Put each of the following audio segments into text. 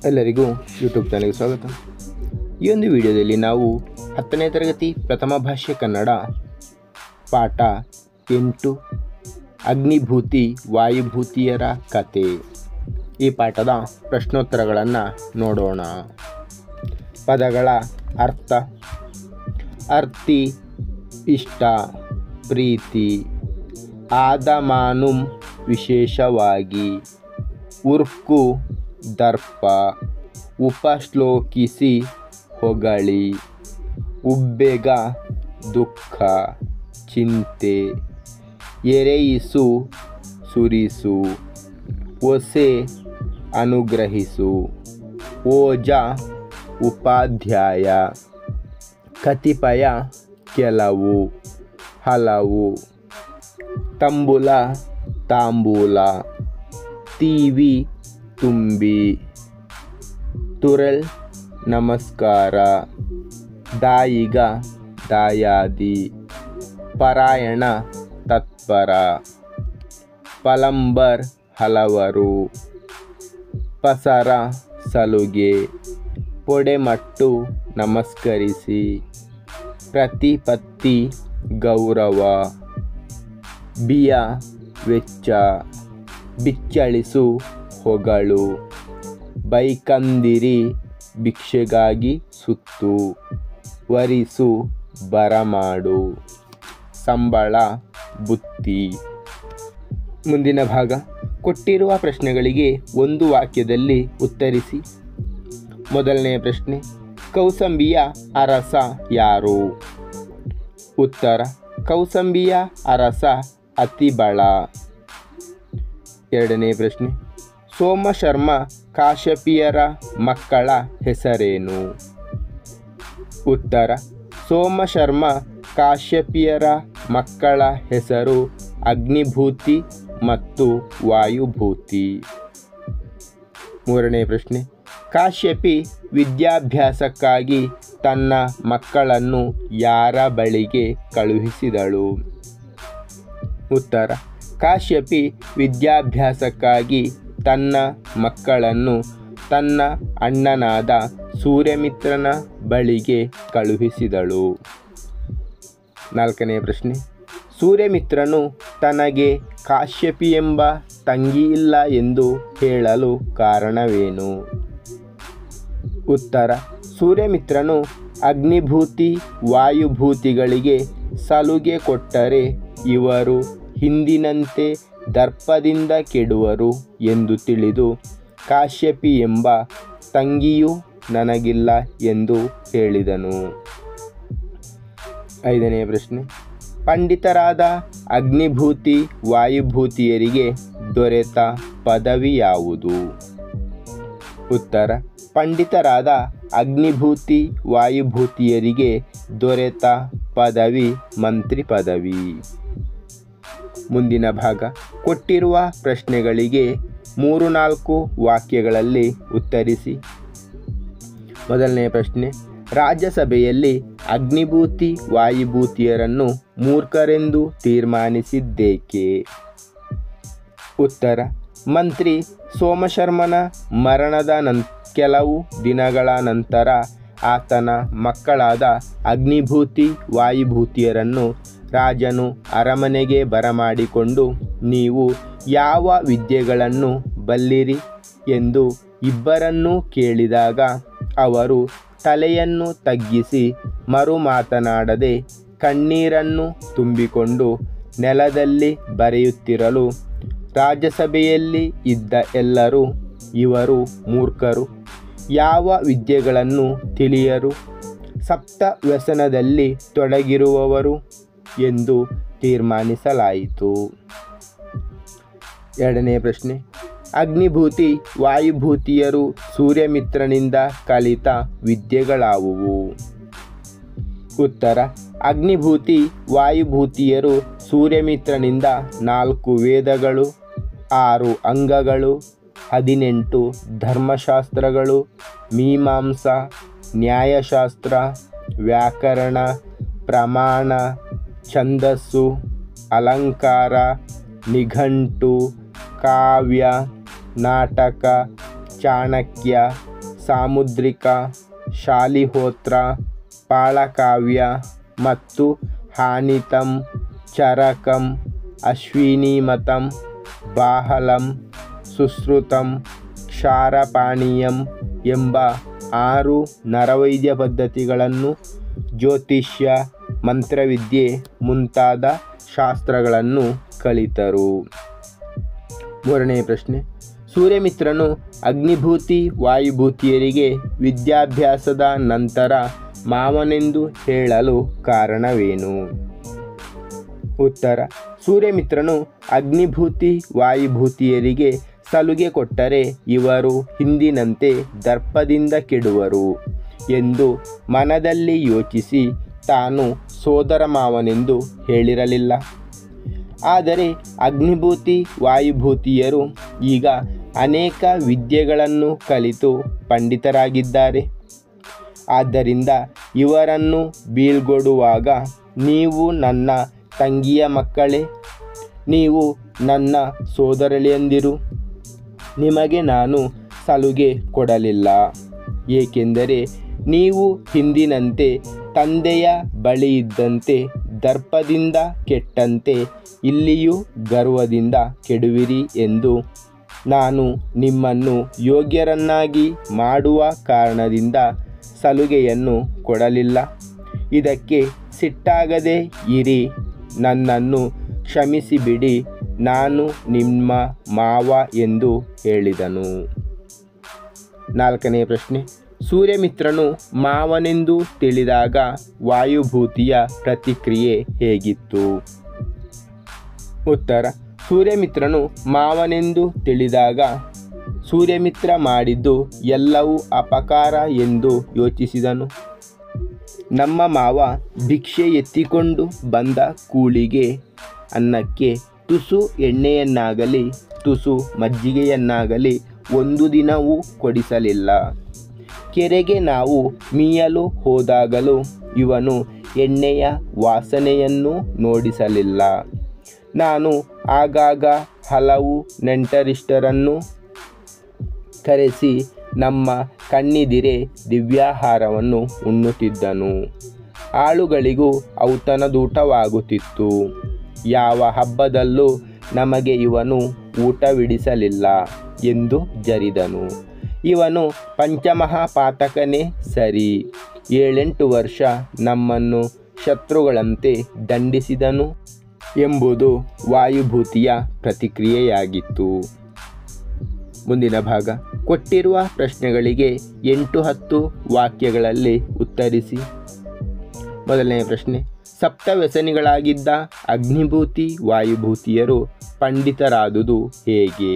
ಎಲ್ಲರಿಗೂ ಯೂಟ್ಯೂಬ್ ಚಾನಲ್ಗೆ ಸ್ವಾಗತ. ಈ ಒಂದು ವಿಡಿಯೋದಲ್ಲಿ ನಾವು 10ನೇ ತರಗತಿ ಪ್ರಥಮ ಭಾಷೆ ಕನ್ನಡ ಪಾಠ 8 ಅಗ್ನಿಭೂತಿ ವಾಯುಭೂತಿಯರ ಕತೆ ಈ ಪಾಠದ ಪ್ರಶ್ನೋತ್ತರಗಳನ್ನು ನೋಡೋಣ. ಪದಗಳ ಅರ್ಥ: ಅರ್ಥಿ ಇಷ್ಟ, ಪ್ರೀತಿ. ಆದಮಾನುಂ ವಿಶೇಷವಾಗಿ. ಉರ್ಕು ದರ್ಪ. ಉಪಶ್ಲೋಕಿಸಿ ಹೊಗಳಿ. ಉಬ್ಬೆಗ ದುಃಖ ಚಿಂತೆ. ಎರೆಯಿಸು ಸುರಿಸು. ಒಸೆ ಅನುಗ್ರಹಿಸು. ಓಜ ಉಪಾಧ್ಯಾಯ. ಕತಿಪಯ ಕೆಲವು ಹಲವು. ತಂಬುಲ ತಾಂಬೂಲ. ತೀವಿ ತುಂಬಿ. ತುರಳ್ ನಮಸ್ಕಾರ. ದಾಯಿಗ ದಾಯಾದಿ. ಪರಾಯಣ ತತ್ಪರ. ಪಲಂಬರ್ ಹಲವರು. ಪಸರ ಸಲುಗೆ. ಪೊಡೆಮಟ್ಟು ನಮಸ್ಕರಿಸಿ. ಪ್ರತಿಪತ್ತಿ ಗೌರವ. ಬಿಯ ವೆಚ್ಚ. ಬಿಚ್ಚಳಿಸು ಹೊಗಳು. ಬೈಕಂದಿರಿ ಭಿಕ್ಷೆಗಾಗಿ ಸುತ್ತು. ವರಿಸು ಬರಮಾಡು. ಸಂಬಳ ಬುತ್ತಿ. ಮುಂದಿನ ಭಾಗ: ಕೊಟ್ಟಿರುವ ಪ್ರಶ್ನೆಗಳಿಗೆ ಒಂದು ವಾಕ್ಯದಲ್ಲಿ ಉತ್ತರಿಸಿ. ಮೊದಲನೆಯ ಪ್ರಶ್ನೆ: ಕೌಸಂಬಿಯ ಅರಸ ಯಾರು? ಉತ್ತರ: ಕೌಸಂಬಿಯ ಅರಸ ಅತಿಬಳ. ಎರಡನೇ ಪ್ರಶ್ನೆ: ಸೋಮಶರ್ಮ ಕಾಶ್ಯಪಿಯರ ಮಕ್ಕಳ ಹೆಸರೇನು? ಉತ್ತರ: ಸೋಮಶರ್ಮ ಕಾಶ್ಯಪಿಯರ ಮಕ್ಕಳ ಹೆಸರು ಅಗ್ನಿಭೂತಿ ಮತ್ತು ವಾಯುಭೂತಿ. ಮೂರನೇ ಪ್ರಶ್ನೆ: ಕಾಶ್ಯಪಿ ವಿದ್ಯಾಭ್ಯಾಸಕ್ಕಾಗಿ ತನ್ನ ಮಕ್ಕಳನ್ನು ಯಾರ ಬಳಿಗೆ ಕಳುಹಿಸಿದಳು? ಉತ್ತರ: ಕಾಶ್ಯಪಿ ವಿದ್ಯಾಭ್ಯಾಸಕ್ಕಾಗಿ ತನ್ನ ಮಕ್ಕಳನ್ನು ತನ್ನ ಅಣ್ಣನಾದ ಸೂರ್ಯಮಿತ್ರನ ಬಳಿಗೆ ಕಳುಹಿಸಿದಳು. ನಾಲ್ಕನೇ ಪ್ರಶ್ನೆ: ಸೂರ್ಯಮಿತ್ರನು ತನಗೆ ಕಾಶ್ಯಪಿ ಎಂಬ ತಂಗಿಯಿಲ್ಲ ಎಂದು ಹೇಳಲು ಕಾರಣವೇನು? ಉತ್ತರ: ಸೂರ್ಯಮಿತ್ರನು ಅಗ್ನಿಭೂತಿ ವಾಯುಭೂತಿಗಳಿಗೆ ಸಲುಗೆ ಕೊಟ್ಟರೆ ಇವರು ಹಿಂದಿನಂತೆ ದರ್ಪದಿಂದ ಕೆಡುವರು ಎಂದು ತಿಳಿದು ಕಾಶ್ಯಪಿ ಎಂಬ ತಂಗಿಯೂ ನನಗಿಲ್ಲ ಎಂದು ಹೇಳಿದನು. ಐದನೇ ಪ್ರಶ್ನೆ: ಪಂಡಿತರಾದ ಅಗ್ನಿಭೂತಿ ವಾಯುಭೂತಿಯರಿಗೆ ದೊರೆತ ಪದವಿ ಯಾವುದು? ಉತ್ತರ: ಪಂಡಿತರಾದ ಅಗ್ನಿಭೂತಿ ವಾಯುಭೂತಿಯರಿಗೆ ದೊರೆತ ಪದವಿ ಮಂತ್ರಿ ಪದವಿ. ಮುಂದಿನ ಭಾಗ: ಕೊಟ್ಟಿರುವ ಪ್ರಶ್ನೆಗಳಿಗೆ 3-4 ವಾಕ್ಯಗಳಲ್ಲಿ ಉತ್ತರಿಸಿ. ಮೊದಲನೇ ಪ್ರಶ್ನೆ: ರಾಜ್ಯಸಭೆಯಲ್ಲಿ ಅಗ್ನಿಭೂತಿ ವಾಯುಭೂತಿಯರನ್ನು ಮೂರ್ಖರೆಂದು ತೀರ್ಮಾನಿಸಿದ್ದೇಕೆ? ಉತ್ತರ: ಮಂತ್ರಿ ಸೋಮಶರ್ಮನ ಮರಣದ ಕೆಲವು ದಿನಗಳ ನಂತರ ಆತನ ಮಕ್ಕಳಾದ ಅಗ್ನಿಭೂತಿ ವಾಯುಭೂತಿಯರನ್ನು ರಾಜನು ಅರಮನೆಗೆ ಬರಮಾಡಿಕೊಂಡು ನೀವು ಯಾವ ವಿದ್ಯೆಗಳನ್ನು ಬಲ್ಲಿರಿ ಎಂದು ಇಬ್ಬರನ್ನೂ ಕೇಳಿದಾಗ ಅವರು ತಲೆಯನ್ನು ತಗ್ಗಿಸಿ ಮರು ಮಾತನಾಡದೆ ಕಣ್ಣೀರನ್ನು ತುಂಬಿಕೊಂಡು ನೆಲದಲ್ಲಿ ಬರೆಯುತ್ತಿರಲು ರಾಜ್ಯಸಭೆಯಲ್ಲಿ ಇದ್ದ ಎಲ್ಲರೂ ಇವರು ಮೂರ್ಖರು, ಯಾವ ವಿದ್ಯೆಗಳನ್ನು ತಿಳಿಯರು, ಸಪ್ತ ವ್ಯಸನದಲ್ಲಿ ತೊಡಗಿರುವವರು ಎಂದು ತೀರ್ಮಾನಿಸಲಾಯಿತು. ಎರಡನೇ ಪ್ರಶ್ನೆ: ಅಗ್ನಿಭೂತಿ ವಾಯುಭೂತಿಯರು ಸೂರ್ಯಮಿತ್ರನಿಂದ ಕಲಿತ ವಿದ್ಯೆಗಳಾವುವು? ಉತ್ತರ: ಅಗ್ನಿಭೂತಿ ವಾಯುಭೂತಿಯರು ಸೂರ್ಯಮಿತ್ರನಿಂದ 4 ವೇದಗಳು, 6 ಅಂಗಗಳು, 18 ಧರ್ಮಶಾಸ್ತ್ರಗಳು, ಮೀಮಾಂಸಾ, ನ್ಯಾಯಶಾಸ್ತ್ರ, ವ್ಯಾಕರಣ, ಪ್ರಮಾಣ, ಛಂದಸ್ಸು, ಅಲಂಕಾರ, ನಿಘಂಟು, ಕಾವ್ಯ, ನಾಟಕ, ಚಾಣಕ್ಯ, ಸಾಮುದ್ರಿಕ, ಶಾಲಿಹೋತ್ರ, ಪಾಳಕಾವ್ಯ ಮತ್ತು ಹಾನಿತಂ, ಚರಕಂ, ಅಶ್ವಿನೀಮತಂ, ಬಾಹಲಂ, ಸುಶ್ರುತಂ, ಕ್ಷಾರಪಾನೀಯಂ ಎಂಬ 6 ನರವೈದ್ಯ ಪದ್ಧತಿಗಳನ್ನು, ಜ್ಯೋತಿಷ್ಯ, ಮಂತ್ರವಿದ್ಯೆ ಮುಂತಾದ ಶಾಸ್ತ್ರಗಳನ್ನು ಕಲಿತರು. 3ನೇ ಪ್ರಶ್ನೆ, ಸೂರ್ಯಮಿತ್ರನು ಅಗ್ನಿಭೂತಿ ವಾಯುಭೂತಿಯರಿಗೆ ವಿದ್ಯಾಭ್ಯಾಸದ ನಂತರ ಮಾವನೆಂದು ಹೇಳಲು ಕಾರಣವೇನು? ಉತ್ತರ, ಸೂರ್ಯಮಿತ್ರನು ಅಗ್ನಿಭೂತಿ ವಾಯುಭೂತಿಯರಿಗೆ ಸಲುಗೆ ಕೊಟ್ಟರೆ ಇವರು ಹಿಂದಿನಂತೆ ದರ್ಪದಿಂದ ಕೆಡುವರು ಎಂದು ಮನದಲ್ಲಿ ಯೋಚಿಸಿ ತಾನು ಸೋದರ ಮಾವನೆಂದು ಹೇಳಿರಲಿಲ್ಲ. ಆದರೆ ಅಗ್ನಿಭೂತಿ ವಾಯುಭೂತಿಯರು ಈಗ ಅನೇಕ ವಿದ್ಯೆಗಳನ್ನು ಕಲಿತು ಪಂಡಿತರಾಗಿದ್ದಾರೆ. ಆದ್ದರಿಂದ ಇವರನ್ನು ಬೀಳ್ಗೊಡುವಾಗ, ನೀವು ನನ್ನ ತಂಗಿಯ ಮಕ್ಕಳೇ, ನೀವು ನನ್ನ ಸೋದರಳಿಯಂದಿರು, ನಿಮಗೆ ನಾನು ಸಲುಗೆ ಕೊಡಲಿಲ್ಲ, ಏಕೆಂದರೆ ನೀವು ಹಿಂದಿನಂತೆ ತಂದೆಯ ಬಳಿಯಿದ್ದಂತೆ ದರ್ಪದಿಂದ ಕೆಟ್ಟಂತೆ ಇಲ್ಲಿಯೂ ಗರ್ವದಿಂದ ಕೆಡುವಿರಿ ಎಂದು ನಾನು ನಿಮ್ಮನ್ನು ಯೋಗ್ಯರನ್ನಾಗಿ ಮಾಡುವ ಕಾರಣದಿಂದ ಸಲುಗೆಯನ್ನು ಕೊಡಲಿಲ್ಲ. ಇದಕ್ಕೆ ಸಿಟ್ಟಾಗದೆ ಇರಿ, ನನ್ನನ್ನು ಕ್ಷಮಿಸಿಬಿಡಿ, ನಾನು ನಿಮ್ಮ ಮಾವ ಎಂದು ಹೇಳಿದನು. 4ನೇ ಪ್ರಶ್ನೆ, ಸೂರ್ಯಮಿತ್ರನು ಮಾವನೆಂದು ತಿಳಿದಾಗ ವಾಯುಭೂತಿಯ ಪ್ರತಿಕ್ರಿಯೆ ಹೇಗಿತ್ತು? ಉತ್ತರ, ಸೂರ್ಯಮಿತ್ರನು ಮಾವನೆಂದು ತಿಳಿದಾಗ ಸೂರ್ಯಮಿತ್ರ ಮಾಡಿದ್ದು ಎಲ್ಲವೂ ಅಪಕಾರ ಎಂದು ಯೋಚಿಸಿದನು. ನಮ್ಮ ಮಾವ ಭಿಕ್ಷೆ ಎತ್ತಿಕೊಂಡು ಬಂದ ಕೂಳಿಗೆ ಅನ್ನಕ್ಕೆ ತುಸು ಎಣ್ಣೆಯನ್ನಾಗಲಿ ತುಸು ಮಜ್ಜಿಗೆಯನ್ನಾಗಲಿ ಒಂದು ದಿನವೂ ಕೊಡಿಸಲಿಲ್ಲ. ಕೆರೆಗೆ ನಾವು ಮೀಯಲು ಹೋದಾಗಲೂ ಇವನು ಎಣ್ಣೆಯ ವಾಸನೆಯನ್ನು ನೋಡಿಸಲಿಲ್ಲ. ನಾನು ಆಗಾಗ ಹಲವು ನೆಂಟರಿಷ್ಟರನ್ನು ಕರೆಸಿ ನಮ್ಮ ಕಣ್ಣಿದಿರೆ ದಿವ್ಯಾಹಾರವನ್ನು ಉಣ್ಣುತ್ತಿದ್ದನು. ಆಳುಗಳಿಗೂ ಔತಣದೂಟವಾಗುತ್ತಿತ್ತು. ಯಾವ ಹಬ್ಬದಲ್ಲೂ ನಮಗೆ ಇವನು ಊಟವಿಡಿಸಲಿಲ್ಲ ಎಂದು ಜರಿದನು. ಇವನು ಪಂಚಮಹಾಪಾತಕನೇ ಸರಿ. 7-8 ವರ್ಷ ನಮ್ಮನ್ನು ಶತ್ರುಗಳಂತೆ ದಂಡಿಸಿದನು ಎಂಬುದು ವಾಯುಭೂತಿಯ ಪ್ರತಿಕ್ರಿಯೆಯಾಗಿತ್ತು. ಮುಂದಿನ ಭಾಗ, ಕೊಟ್ಟಿರುವ ಪ್ರಶ್ನೆಗಳಿಗೆ 8-10 ವಾಕ್ಯಗಳಲ್ಲಿ ಉತ್ತರಿಸಿ. ಮೊದಲನೆಯ ಪ್ರಶ್ನೆ, ಸಪ್ತವ್ಯಸನಿಗಳಾಗಿದ್ದ ಅಗ್ನಿಭೂತಿ ವಾಯುಭೂತಿಯರು ಪಂಡಿತರಾದುದು ಹೇಗೆ?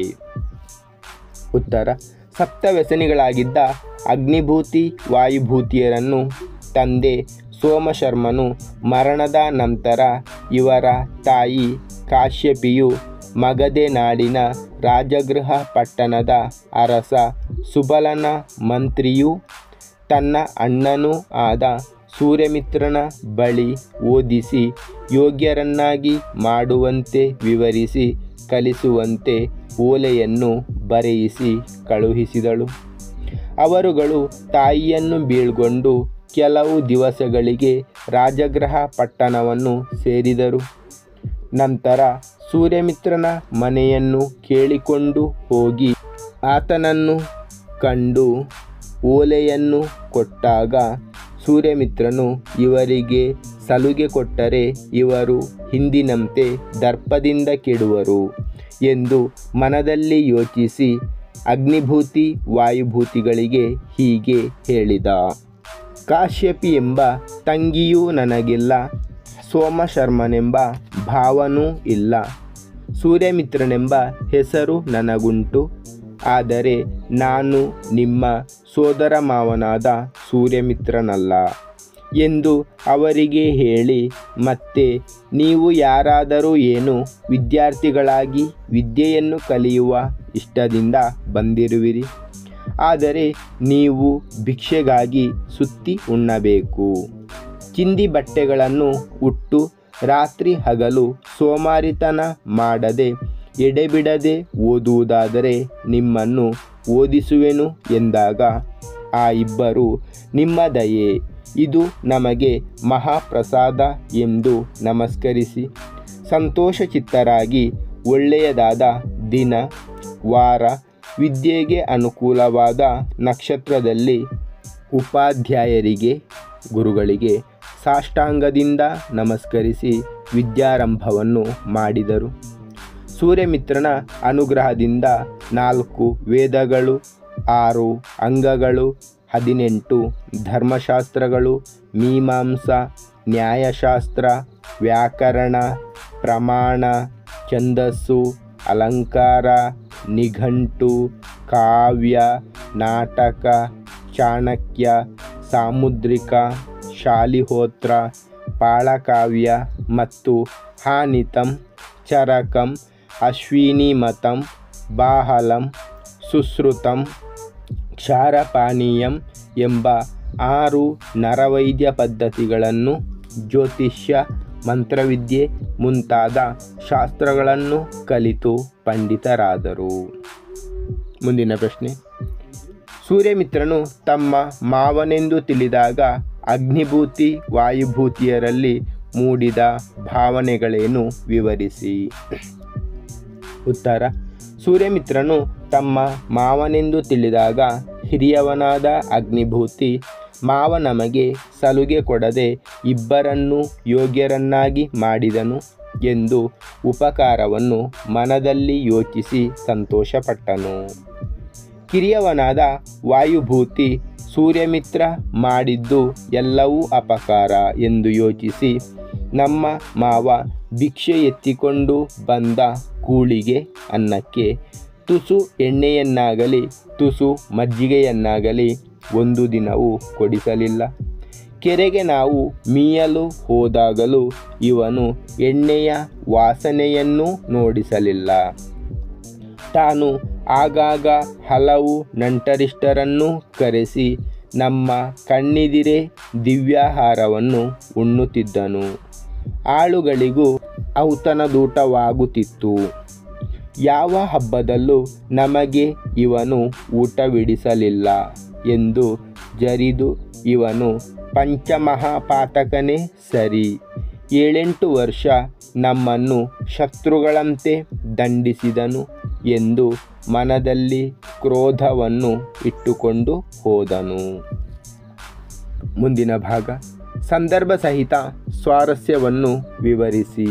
ಉತ್ತರ, ಸಪ್ತವ್ಯಸನಿಗಳಾಗಿದ್ದ ಅಗ್ನಿಭೂತಿ ವಾಯುಭೂತಿಯರನ್ನು ತಂದೆ ಸೋಮಶರ್ಮನು ಮರಣದ ನಂತರ ಇವರ ತಾಯಿ ಕಾಶ್ಯಪಿಯು ಮಗಧೆ ನಾಡಿನ ರಾಜಗೃಹ ಪಟ್ಟಣದ ಅರಸ ಸುಬಲನ ಮಂತ್ರಿಯೂ ತನ್ನ ಅಣ್ಣನೂ ಆದ ಸೂರ್ಯಮಿತ್ರನ ಬಳಿ ಓದಿಸಿ ಯೋಗ್ಯರನ್ನಾಗಿ ಮಾಡುವಂತೆ ವಿವರಿಸಿ ಕಲಿಸುವಂತೆ ಓಲೆಯನ್ನು ಬರೆಯಿಸಿ ಕಳುಹಿಸಿದಳು. ಅವರುಗಳು ತಾಯಿಯನ್ನು ಬೀಳ್ಕೊಂಡು ಕೆಲವು ದಿವಸಗಳಿಗೆ ರಾಜಗೃಹ ಪಟ್ಟಣವನ್ನು ಸೇರಿದರು. ನಂತರ ಸೂರ್ಯಮಿತ್ರನ ಮನೆಯನ್ನು ಕೇಳಿಕೊಂಡು ಹೋಗಿ ಆತನನ್ನು ಕಂಡು ಓಲೆಯನ್ನು ಕೊಟ್ಟಾಗ ಸೂರ್ಯಮಿತ್ರನು ಇವರಿಗೆ ಸಲುಗೆ ಕೊಟ್ಟರೆ ಇವರು ಹಿಂದಿನಂತೆ ದರ್ಪದಿಂದ ಕೆಡುವರು ಎಂದು ಮನದಲ್ಲಿ ಯೋಚಿಸಿ ಅಗ್ನಿಭೂತಿ ವಾಯುಭೂತಿಗಳಿಗೆ ಹೀಗೆ ಹೇಳಿದ. ಕಾಶ್ಯಪಿ ಎಂಬ ತಂಗಿಯೂ ನನಗಿಲ್ಲ, ಸೋಮಶರ್ಮನೆಂಬ ಭಾವನೂ ಇಲ್ಲ, ಸೂರ್ಯಮಿತ್ರನೆಂಬ ಹೆಸರು ನನಗುಂಟು. ಆದರೆ ನಾನು ನಿಮ್ಮ ಸೋದರ ಮಾವನಾದ ಸೂರ್ಯಮಿತ್ರನಲ್ಲ ಎಂದು ಅವರಿಗೆ ಹೇಳಿ, ಮತ್ತೆ ನೀವು ಯಾರಾದರೂ ಏನು ವಿದ್ಯಾರ್ಥಿಗಳಾಗಿ ವಿದ್ಯೆಯನ್ನು ಕಲಿಯುವ ಇಷ್ಟದಿಂದ ಬಂದಿರುವಿರಿ. ಆದರೆ ನೀವು ಭಿಕ್ಷೆಗಾಗಿ ಸುತ್ತಿ ಉಣ್ಣಬೇಕು. ಚಿಂದಿ ಬಟ್ಟೆಗಳನ್ನು ಉಟ್ಟು ರಾತ್ರಿ ಹಗಲು ಸೋಮಾರಿತನ ಮಾಡದೆ ಎಡೆಬಿಡದೆ ಓದುವುದಾದರೆ ನಿಮ್ಮನ್ನು ಓದಿಸುವೆನು ಎಂದಾಗ ಆ ಇಬ್ಬರು ನಿಮ್ಮ ದಯೆ, ಇದು ನಮಗೆ ಮಹಾಪ್ರಸಾದ ಎಂದು ನಮಸ್ಕರಿಸಿ ಸಂತೋಷಚಿತ್ತರಾಗಿ ಒಳ್ಳೆಯದಾದ ದಿನ, ವಾರ, ವಿದ್ಯೆಗೆ ಅನುಕೂಲವಾದ ನಕ್ಷತ್ರದಲ್ಲಿ ಉಪಾಧ್ಯಾಯರಿಗೆ, ಗುರುಗಳಿಗೆ ಸಾಷ್ಟಾಂಗದಿಂದ ನಮಸ್ಕರಿಸಿ ವಿದ್ಯಾರಂಭವನ್ನು ಮಾಡಿದರು. ಸೂರ್ಯಮಿತ್ರನ ಅನುಗ್ರಹದಿಂದ 4 ವೇದಗಳು, 6 ಅಂಗಗಳು, 18 ಧರ್ಮಶಾಸ್ತ್ರಗಳು, ಮೀಮಾಂಸಾ, ನ್ಯಾಯಶಾಸ್ತ್ರ, ವ್ಯಾಕರಣ, ಪ್ರಮಾಣ, ಛಂದಸ್ಸು, ಅಲಂಕಾರ, ನಿಘಂಟು, ಕಾವ್ಯ, ನಾಟಕ, ಚಾಣಕ್ಯ, ಸಾಮುದ್ರಿಕ, ಶಾಲಿಹೋತ್ರ, ಪಾಳಕಾವ್ಯ ಮತ್ತು ಹಾನಿತಂ, ಚರಕಂ, ಅಶ್ವಿನಿಮತಂ, ಬಾಹಲಂ, ಸುಶ್ರುತಂ, ಕ್ಷಾರಪಾನೀಯಂ ಎಂಬ 6 ನರವೈದ್ಯ ಪದ್ಧತಿಗಳನ್ನು, ಜ್ಯೋತಿಷ್ಯ, ಮಂತ್ರವಿದ್ಯೆ ಮುಂತಾದ ಶಾಸ್ತ್ರಗಳನ್ನು ಕಲಿತು ಪಂಡಿತರಾದರು. ಮುಂದಿನ ಪ್ರಶ್ನೆ. ಸೂರ್ಯಮಿತ್ರನು ತಮ್ಮ ಮಾವನೆಂದು ತಿಳಿದಾಗ ಅಗ್ನಿಭೂತಿ ವಾಯುಭೂತಿಯರಲ್ಲಿ ಮೂಡಿದ ಭಾವನೆಗಳೇನು ವಿವರಿಸಿ. ಉತ್ತರ. ಸೂರ್ಯಮಿತ್ರನು ತಮ್ಮ ಮಾವನೆಂದು ತಿಳಿದಾಗ ಹಿರಿಯವನಾದ ಅಗ್ನಿಭೂತಿ ಮಾವ ನಮಗೆ ಸಲುಗೆ ಕೊಡದೆ ಇಬ್ಬರನ್ನೂ ಯೋಗ್ಯರನ್ನಾಗಿ ಮಾಡಿದನು ಎಂದು ಉಪಕಾರವನ್ನು ಮನದಲ್ಲಿ ಯೋಚಿಸಿ ಸಂತೋಷಪಟ್ಟನು. ಕಿರಿಯವನಾದ ವಾಯುಭೂತಿ ಸೂರ್ಯಮಿತ್ರ ಮಾಡಿದ್ದು ಎಲ್ಲವೂ ಅಪಕಾರ ಎಂದು ಯೋಚಿಸಿ ನಮ್ಮ ಮಾವ ಭಿಕ್ಷೆ ಎತ್ತಿಕೊಂಡು ಬಂದ ಕೂಳಿಗೆ ಅನ್ನಕ್ಕೆ ತುಸು ಎಣ್ಣೆಯನ್ನಾಗಲಿ ತುಸು ಮಜ್ಜಿಗೆಯನ್ನಾಗಲಿ ಒಂದು ದಿನವೂ ಕೊಡಿಸಲಿಲ್ಲ. ಕೆರೆಗೆ ನಾವು ಮೀಯಲು ಹೋದಾಗಲೂ ಇವನು ಎಣ್ಣೆಯ ವಾಸನೆಯನ್ನೂ ನೋಡಿಸಲಿಲ್ಲ. ತಾನು ಆಗಾಗ ಹಲವು ನಂಟರಿಷ್ಟರನ್ನು ಕರೆಸಿ ನಮ್ಮ ಕಣ್ಣೆದಿರೇ ದಿವ್ಯಾಹಾರವನ್ನು ಉಣ್ಣುತ್ತಿದ್ದನು. ಆಳುಗಳಿಗೂ ಔತಣದೂಟವಾಗುತ್ತಿತ್ತು. ಯಾವ ಹಬ್ಬದಲ್ಲೂ ನಮಗೆ ಇವನು ಊಟವಿಡಿಸಲಿಲ್ಲ ಎಂದು ಜರಿದು ಇವನು ಪಂಚಮಹಾಪಾತಕನೇ ಸರಿ, 7-8 ವರ್ಷ ನಮ್ಮನ್ನು ಶತ್ರುಗಳಂತೆ ದಂಡಿಸಿದನು ಎಂದು ಮನದಲ್ಲಿ ಕ್ರೋಧವನ್ನು ಇಟ್ಟುಕೊಂಡು ಹೋದನು. ಮುಂದಿನ ಭಾಗ. ಸಂದರ್ಭ ಸಹಿತ ಸ್ವಾರಸ್ಯವನ್ನು ವಿವರಿಸಿ.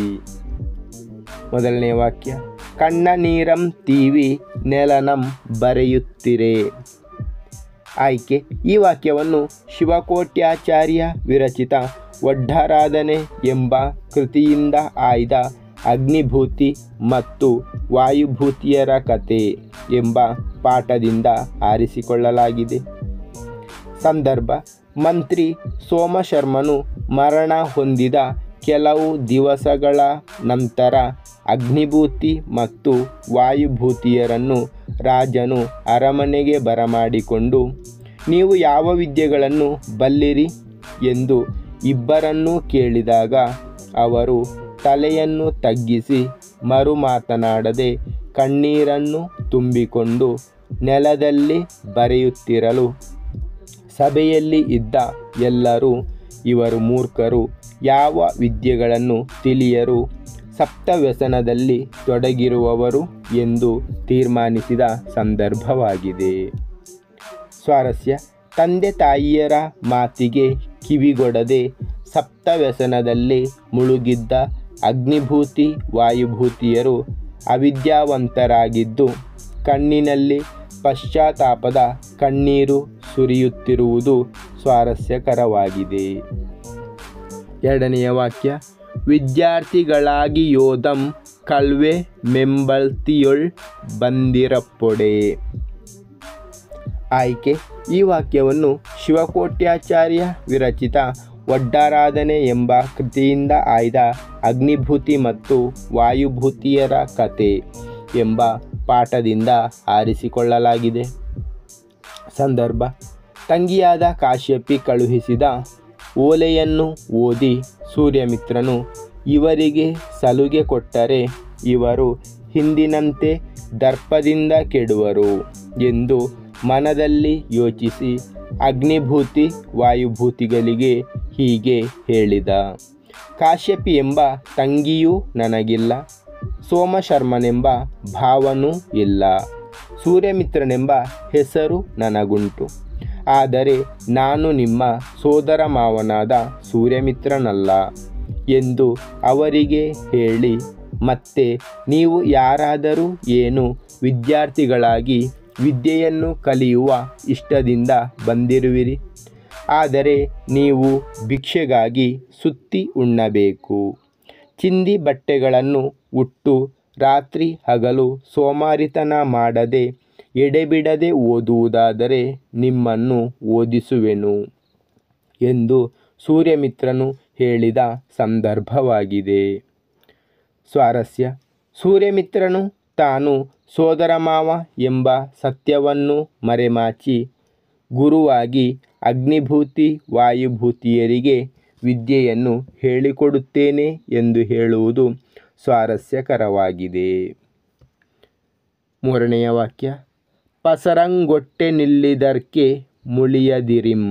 ಮೊದಲನೇ ವಾಕ್ಯ. ಕಣ್ಣ ನೀರಂ ತೀವಿ ನೆಲನಂ ಬರೆಯುತ್ತಿರೆ. ಆಯ್ಕೆ. ಈ ವಾಕ್ಯವನ್ನು ಶಿವಕೋಟ್ಯಾಚಾರ್ಯ ವಿರಚಿತ ಒಡ್ಡಾರಾಧನೆ ಎಂಬ ಕೃತಿಯಿಂದ ಆಯ್ದ ಅಗ್ನಿಭೂತಿ ಮತ್ತು ವಾಯುಭೂತಿಯರ ಕತೆ ಎಂಬ ಪಾಠದಿಂದ ಆರಿಸಿಕೊಳ್ಳಲಾಗಿದೆ. ಸಂದರ್ಭ. ಮಂತ್ರಿ ಸೋಮಶರ್ಮನು ಮರಣ ಹೊಂದಿದ ಕೆಲವು ದಿವಸಗಳ ನಂತರ ಅಗ್ನಿಭೂತಿ ಮತ್ತು ವಾಯುಭೂತಿಯರನ್ನು ರಾಜನು ಅರಮನೆಗೆ ಬರಮಾಡಿಕೊಂಡು, ನೀವು ಯಾವ ವಿದ್ಯೆಗಳನ್ನು ಬಲ್ಲಿರಿ ಎಂದು ಇಬ್ಬರನ್ನೂ ಕೇಳಿದಾಗ ಅವರು ತಲೆಯನ್ನು ತಗ್ಗಿಸಿ ಮರು ಮಾತನಾಡದೆ ಕಣ್ಣೀರನ್ನು ತುಂಬಿಕೊಂಡು ನೆಲದಲ್ಲಿ ಬರೆಯುತ್ತಿರಲು ಸಭೆಯಲ್ಲಿ ಇದ್ದ ಎಲ್ಲರೂ ಇವರು ಮೂರ್ಖರು, ಯಾವ ವಿದ್ಯೆಗಳನ್ನು ತಿಳಿಯರು, ಸಪ್ತವ್ಯಸನದಲ್ಲಿ ತೊಡಗಿರುವವರು ಎಂದು ತೀರ್ಮಾನಿಸಿದ ಸಂದರ್ಭವಾಗಿದೆ. ಸ್ವಾರಸ್ಯ. ತಂದೆ ತಾಯಿಯರ ಮಾತಿಗೆ ಕಿವಿಗೊಡದೆ ಸಪ್ತವ್ಯಸನದಲ್ಲಿ ಮುಳುಗಿದ್ದ ಅಗ್ನಿಭೂತಿ ವಾಯುಭೂತಿಯರು ಅವಿದ್ಯಾವಂತರಾಗಿದ್ದು ಕಣ್ಣಿನಲ್ಲಿ ಪಶ್ಚಾತ್ತಾಪದ ಕಣ್ಣೀರು ಸುರಿಯುತ್ತಿರುವುದು ಸ್ವಾರಸ್ಯಕರವಾಗಿದೆ. ಎರಡನೆಯ ವಾಕ್ಯ. ವಿದ್ಯಾರ್ಥಿಗಳಾಗಿ ಯೋಧಂ ಕಳ್ವೆ ಮೆಂಬಳ್ತಿಯೊಳ್ ಬಂದಿರಪ್ಪೊಡೆ. ಆಯ್ಕೆ. ಈ ವಾಕ್ಯವನ್ನು ಶಿವಕೋಟ್ಯಾಚಾರ್ಯ ವಿರಚಿತ ಒಡ್ಡಾರಾಧನೆ ಎಂಬ ಕೃತಿಯಿಂದ ಆಯ್ದ ಅಗ್ನಿಭೂತಿ ಮತ್ತು ವಾಯುಭೂತಿಯರ ಕತೆ ಎಂಬ ಪಾಠದಿಂದ ಆರಿಸಿಕೊಳ್ಳಲಾಗಿದೆ. ಸಂದರ್ಭ. ತಂಗಿಯಾದ ಕಾಶ್ಯಪಿ ಕಳುಹಿಸಿದ ಓಲೆಯನ್ನು ಓದಿ ಸೂರ್ಯಮಿತ್ರನು ಇವರಿಗೆ ಸಲುಗೆ ಕೊಟ್ಟರೆ ಇವರು ಹಿಂದಿನಂತೆ ದರ್ಪದಿಂದ ಕೆಡುವರು ಎಂದು ಮನದಲ್ಲಿ ಯೋಚಿಸಿ ಅಗ್ನಿಭೂತಿ ವಾಯುಭೂತಿಗಳಿಗೆ ಹೀಗೆ ಹೇಳಿದ. ಕಾಶ್ಯಪಿ ಎಂಬ ತಂಗಿಯೂ ನನಗಿಲ್ಲ, ಸೋಮಶರ್ಮನೆಂಬ ಭಾವನೂ ಇಲ್ಲ, ಸೂರ್ಯಮಿತ್ರನೆಂಬ ಹೆಸರು ನನಗುಂಟು. ಆದರೆ ನಾನು ನಿಮ್ಮ ಸೋದರ ಮಾವನಾದ ಸೂರ್ಯಮಿತ್ರನಲ್ಲ ಎಂದು ಅವರಿಗೆ ಹೇಳಿ, ಮತ್ತೆ ನೀವು ಯಾರಾದರೂ ಏನು ವಿದ್ಯಾರ್ಥಿಗಳಾಗಿ ವಿದ್ಯೆಯನ್ನು ಕಲಿಯುವ ಇಷ್ಟದಿಂದ ಬಂದಿರುವಿರಿ. ಆದರೆ ನೀವು ಭಿಕ್ಷೆಗಾಗಿ ಸುತ್ತಿ ಉಣ್ಣಬೇಕು. ಚಿಂದಿ ಬಟ್ಟೆಗಳನ್ನು ಉಟ್ಟು ರಾತ್ರಿ ಹಗಲು ಸೋಮಾರಿತನ ಮಾಡದೆ ಎಡೆಬಿಡದೆ ಓದುವುದಾದರೆ ನಿಮ್ಮನ್ನು ಓದಿಸುವೆನು ಎಂದು ಸೂರ್ಯಮಿತ್ರನು ಹೇಳಿದ ಸಂದರ್ಭವಾಗಿದೆ. ಸ್ವಾರಸ್ಯ: ಸೂರ್ಯಮಿತ್ರನು ತಾನು ಸೋದರಮಾವ ಎಂಬ ಸತ್ಯವನ್ನು ಮರೆಮಾಚಿ ಗುರುವಾಗಿ ಅಗ್ನಿಭೂತಿ ವಾಯುಭೂತಿಯರಿಗೆ ವಿದ್ಯೆಯನ್ನು ಹೇಳಿಕೊಡುತ್ತೇನೆ ಎಂದು ಹೇಳುವುದು ಸ್ವಾರಸ್ಯಕರವಾಗಿದೆ. ಮೂರನೆಯ ವಾಕ್ಯ: ಪಸರಂಗೊಟ್ಟೆ ನಿಲ್ಲಿದರ್ಕೆ ಮುಳಿಯದಿರಿಂ.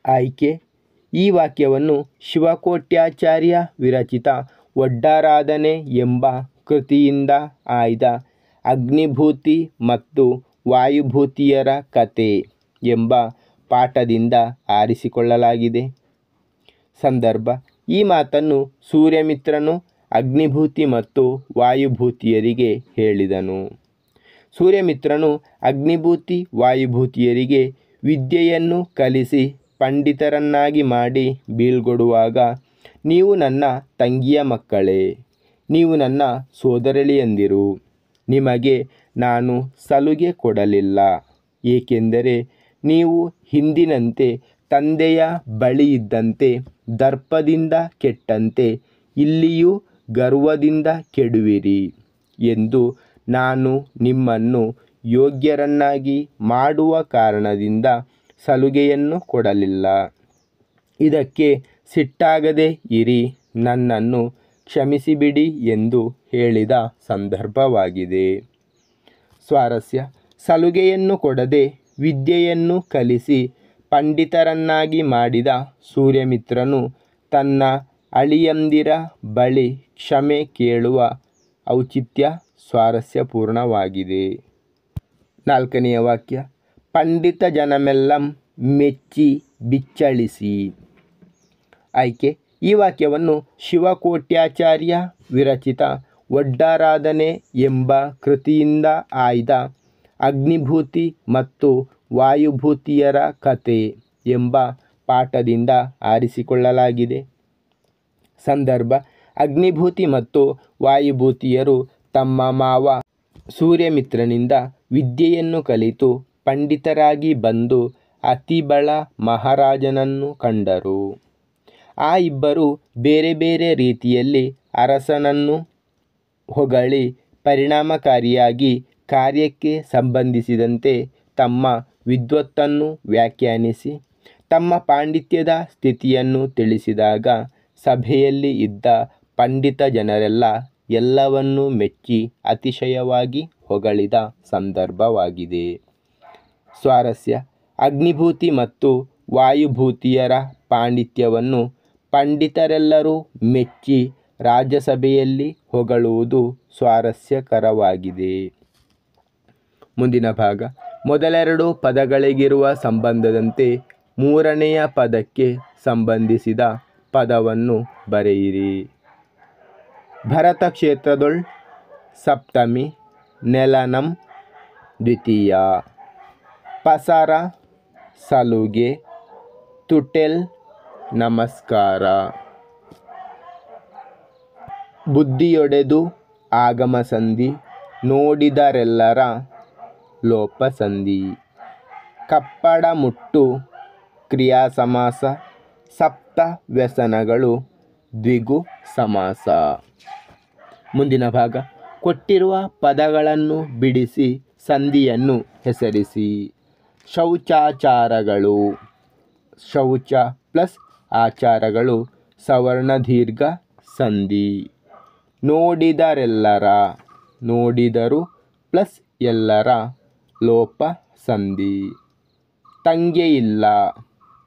ಆಯ್ಕೆ: ಈ ವಾಕ್ಯವನ್ನು ಶಿವಕೋಟ್ಯಾಚಾರ್ಯ ವಿರಚಿತ ಒಡ್ಡಾರಾಧನೆ ಎಂಬ ಕೃತಿಯಿಂದ ಆಯ್ದ ಅಗ್ನಿಭೂತಿ ಮತ್ತು ವಾಯುಭೂತಿಯರ ಕತೆ ಎಂಬ ಪಾಠದಿಂದ ಆರಿಸಿಕೊಳ್ಳಲಾಗಿದೆ. ಸಂದರ್ಭ: ಈ ಮಾತನ್ನು ಸೂರ್ಯಮಿತ್ರನು ಅಗ್ನಿಭೂತಿ ಮತ್ತು ವಾಯುಭೂತಿಯರಿಗೆ ಹೇಳಿದನು. ಸೂರ್ಯಮಿತ್ರನು ಅಗ್ನಿಭೂತಿ ವಾಯುಭೂತಿಯರಿಗೆ ವಿದ್ಯೆಯನ್ನು ಕಲಿಸಿ ಪಂಡಿತರನ್ನಾಗಿ ಮಾಡಿ ಬೀಳ್ಕೊಡುವಾಗ, ನೀವು ನನ್ನ ತಂಗಿಯ ಮಕ್ಕಳೇ, ನೀವು ನನ್ನ ಸೋದರಳಿಯಂದಿರು, ನಿಮಗೆ ನಾನು ಸಲುಗೆ ಕೊಡಲಿಲ್ಲ, ಏಕೆಂದರೆ ನೀವು ಹಿಂದಿನಂತೆ ತಂದೆಯ ಬಳಿಯಿದ್ದಂತೆ ದರ್ಪದಿಂದ ಕೆಟ್ಟಂತೆ ಇಲ್ಲಿಯೂ ಗರ್ವದಿಂದ ಕೆಡುವಿರಿ ಎಂದು ನಾನು ನಿಮ್ಮನ್ನು ಯೋಗ್ಯರನ್ನಾಗಿ ಮಾಡುವ ಕಾರಣದಿಂದ ಸಲುಗೆಯನ್ನು ಕೊಡಲಿಲ್ಲ. ಇದಕ್ಕೆ ಸಿಟ್ಟಾಗದೆ ಇರಿ, ನನ್ನನ್ನು ಕ್ಷಮಿಸಿಬಿಡಿ ಎಂದು ಹೇಳಿದ ಸಂದರ್ಭವಾಗಿದೆ. ಸ್ವಾರಸ್ಯ: ಸಲುಗೆಯನ್ನು ಕೊಡದೆ ವಿದ್ಯೆಯನ್ನು ಕಲಿಸಿ ಪಂಡಿತರನ್ನಾಗಿ ಮಾಡಿದ ಸೂರ್ಯಮಿತ್ರನು ತನ್ನ ಅಳಿಯಂದಿರ ಬಳಿ ಕ್ಷಮೆ ಕೇಳುವ ಔಚಿತ್ಯ ಸ್ವಾರಸ್ಯಪೂರ್ಣವಾಗಿದೆ. ನಾಲ್ಕನೆಯ ವಾಕ್ಯ: ಪಂಡಿತ ಜನಮೆಲ್ಲಂ ಮೆಚ್ಚಿ ಬಿಚ್ಚಳಿಸಿ. ಆಯ್ಕೆ: ಈ ವಾಕ್ಯವನ್ನು ಶಿವಕೋಟ್ಯಾಚಾರ್ಯ ವಿರಚಿತ ಒಡ್ಡಾರಾಧನೆ ಎಂಬ ಕೃತಿಯಿಂದ ಆಯ್ದ ಅಗ್ನಿಭೂತಿ ಮತ್ತು ವಾಯುಭೂತಿಯರ ಕತೆ ಎಂಬ ಪಾಠದಿಂದ ಆರಿಸಿಕೊಳ್ಳಲಾಗಿದೆ. ಸಂದರ್ಭ: ಅಗ್ನಿಭೂತಿ ಮತ್ತು ವಾಯುಭೂತಿಯರು ತಮ್ಮ ಮಾವ ಸೂರ್ಯಮಿತ್ರನಿಂದ ವಿದ್ಯೆಯನ್ನು ಕಲಿತು ಪಂಡಿತರಾಗಿ ಬಂದು ಅತಿಬಳ ಮಹಾರಾಜನನ್ನು ಕಂಡರು. ಆ ಇಬ್ಬರು ಬೇರೆ ಬೇರೆ ರೀತಿಯಲ್ಲಿ ಅರಸನನ್ನು ಹೊಗಳಿ ಪರಿಣಾಮಕಾರಿಯಾಗಿ ಕಾರ್ಯಕ್ಕೆ ಸಂಬಂಧಿಸಿದಂತೆ ತಮ್ಮ ವಿದ್ವತ್ತನ್ನು ವ್ಯಾಖ್ಯಾನಿಸಿ ತಮ್ಮ ಪಾಂಡಿತ್ಯದ ಸ್ಥಿತಿಯನ್ನು ತಿಳಿಸಿದಾಗ ಸಭೆಯಲ್ಲಿ ಇದ್ದ ಪಂಡಿತ ಜನರೆಲ್ಲ ಎಲ್ಲವನ್ನೂ ಮೆಚ್ಚಿ ಅತಿಶಯವಾಗಿ ಹೊಗಳಿದ ಸಂದರ್ಭವಾಗಿದೆ. ಸ್ವಾರಸ್ಯ: ಅಗ್ನಿಭೂತಿ ಮತ್ತು ವಾಯುಭೂತಿಯರ ಪಾಂಡಿತ್ಯವನ್ನು ಪಂಡಿತರೆಲ್ಲರೂ ಮೆಚ್ಚಿ ರಾಜಸಭೆಯಲ್ಲಿ ಹೊಗಳುವುದು ಸ್ವಾರಸ್ಯಕರವಾಗಿದೆ. ಮುಂದಿನ ಭಾಗ: ಮೊದಲೆರಡು ಪದಗಳಿಗಿರುವ ಸಂಬಂಧದಂತೆ ಮೂರನೆಯ ಪದಕ್ಕೆ ಸಂಬಂಧಿಸಿದ ಪದವನ್ನು ಬರೆಯಿರಿ. ಭರತ ಕ್ಷೇತ್ರದೊಳ್ ಸಪ್ತಮಿ ನೆಲನಂ ದ್ವಿತೀಯ. ಪಸರ ಸಲುಗೆ ತುಟೆಲ್ ನಮಸ್ಕಾರ. ಬುದ್ಧಿಯೊಡೆದು ಆಗಮಸಂಧಿ ನೋಡಿದರೆಲ್ಲರ ಲೋಪಸಂಧಿ. ಕಪ್ಪಡ ಮುಟ್ಟು ಕ್ರಿಯಾಸಮಾಸ. ಸಪ್ತ ವ್ಯಸನಗಳು ದ್ವಿಗು ಸಮಾಸ. ಮುಂದಿನ ಭಾಗ: ಕೊಟ್ಟಿರುವ ಪದಗಳನ್ನು ಬಿಡಿಸಿ ಸಂಧಿಯನ್ನು ಹೆಸರಿಸಿ. ಶೌಚಾಚಾರಗಳು. ಶೌಚ ಪ್ಲಸ್ ಆಚಾರಗಳು ಸವರ್ಣ ದೀರ್ಘ ಸಂಧಿ. ನೋಡಿದರೆಲ್ಲರ. ನೋಡಿದರು ಪ್ಲಸ್ ಎಲ್ಲರ ಲೋಪ ಸಂಧಿ. ತಂಗೆ ಇಲ್ಲ,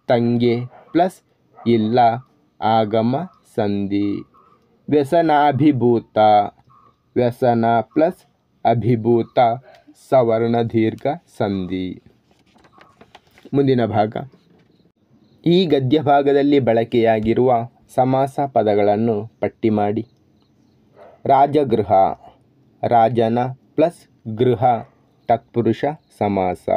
ತಂಗೆ ಪ್ಲಸ್ ಇಲ್ಲ ಆಗಮ ಸಂಧಿ. ವ್ಯಸನಾಭಿಭೂತ, ವ್ಯಸನ ಪ್ಲಸ್ ಅಭಿಭೂತ ಸವರ್ಣ ದೀರ್ಘ ಸಂಧಿ. ಮುಂದಿನ ಭಾಗ. ಈ ಗದ್ಯ ಭಾಗದಲ್ಲಿ ಬಳಕೆಯಾಗಿರುವ ಸಮಾಸ ಪದಗಳನ್ನು ಪಟ್ಟಿ ಮಾಡಿ. ರಾಜಗೃಹ, ರಾಜನ ಪ್ಲಸ್ ಗೃಹ ತತ್ಪುರುಷ ಸಮಾಸ.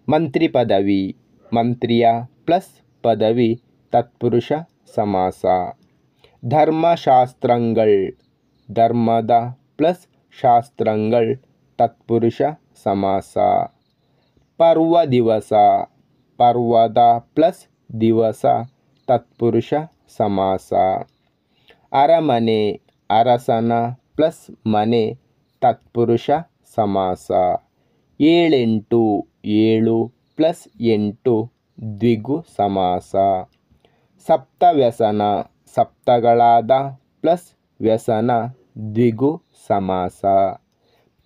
ಮಂತ್ರಿ ಪದವಿ, ಮಂತ್ರಿಯ ಪ್ಲಸ್ ಪದವಿ ತತ್ಪುರುಷ ಸಮಾಸ. ಧರ್ಮಶಾಸ್ತ್ರಗಳ್, ಧರ್ಮದ ಪ್ಲಸ್ ಶಾಸ್ತ್ರಗಳ್ ತತ್ಪುರುಷ ಸಮಾಸ. ಪರ್ವ ದಿವಸ, ಪರ್ವದ ಪ್ಲಸ್ ದಿವಸ ತತ್ಪುರುಷ ಸಮಾಸ. ಅರಮನೆ, ಅರಸನ ಪ್ಲಸ್ ಮನೆ ತತ್ಪುರುಷ ಸಮಾಸ. ಏಳೆಂಟು, ಏಳು ಪ್ಲಸ್ ಎಂಟು ದ್ವಿಗು ಸಮಾಸ. ಸಪ್ತವ್ಯಸನ, ಸಪ್ತಗಳಾದ ಪ್ಲಸ್ ವ್ಯಸನ ದ್ವಿಗು ಸಮಾಸ.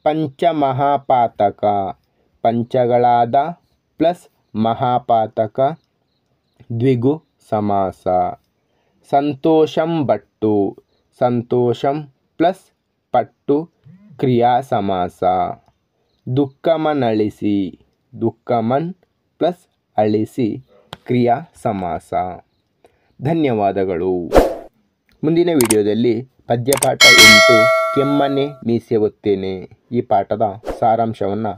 ಪಂಚಮಹಾಪಾತಕ, ಪಂಚಗಳಾದ ಪ್ಲಸ್ ಮಹಾಪಾತಕ ದ್ವಿಗು ಸಮಾಸ. ಸಂತೋಷಂ ಬಟ್ಟು, ಸಂತೋಷಂ ಪ್ಲಸ್ ಪಟ್ಟು ಕ್ರಿಯಾ ಸಮಾಸ. ದುಃಖಮನಳಿಸಿ, ದುಃಖಮನ್ ಪ್ಲಸ್ ಅಳಿಸಿ ಕ್ರಿಯಾ ಸಮಾಸ. ಧನ್ಯವಾದಗಳು. ಮುಂದಿನ ವಿಡಿಯೋದಲ್ಲಿ ಪದ್ಯಪಾಠ 8 ಕೆಮ್ಮನೆ ಮೀಸೆ ಒತ್ತೇನೆ ಈ ಪಾಠದ ಸಾರಾಂಶವನ್ನು